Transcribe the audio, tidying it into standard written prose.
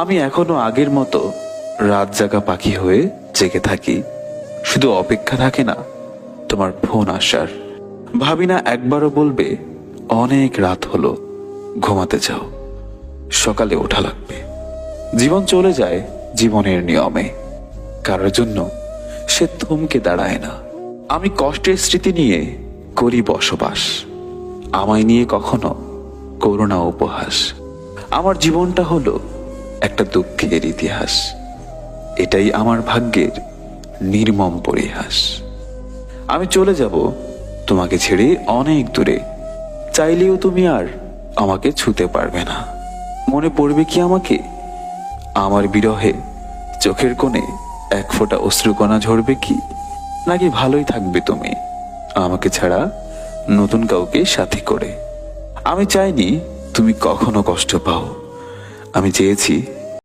আমি এখনো আগের মতো রাত জাগা পাখি হয়ে জেগে থাকি, শুধু অপেক্ষা থাকে না তোমার ফোন আসার। ভাবি না একবারও বলবে অনেক রাত হলো, ঘুমাতে যাও, সকালে ওঠা লাগবে। জীবন চলে যায় জীবনের নিয়মে, কারোর জন্য সে থমকে দাঁড়ায় না। আমি কষ্টের স্মৃতি নিয়ে করি বসবাস, আমায় নিয়ে কখনো করো না উপহাস। আমার জীবনটা হলো একটা দুঃখের ইতিহাস, এটাই আমার ভাগ্যের নির্মম পরিহাস। আমি চলে যাব তোমাকে ছেড়ে অনেক দূরে, চাইলেও তুমি আর আমাকে ছুতে পারবে না। মনে পড়বে কি আমাকে? আমার বিরহে চোখের কোণে এক ফোঁটা অশ্রুকণা ঝরবে কি? নাকি ভালোই থাকবে তুমি আমাকে ছাড়া নতুন কাউকে সাথী করে? আমি চাইনি তুমি কখনো কষ্ট পাও, আমি চেয়েছি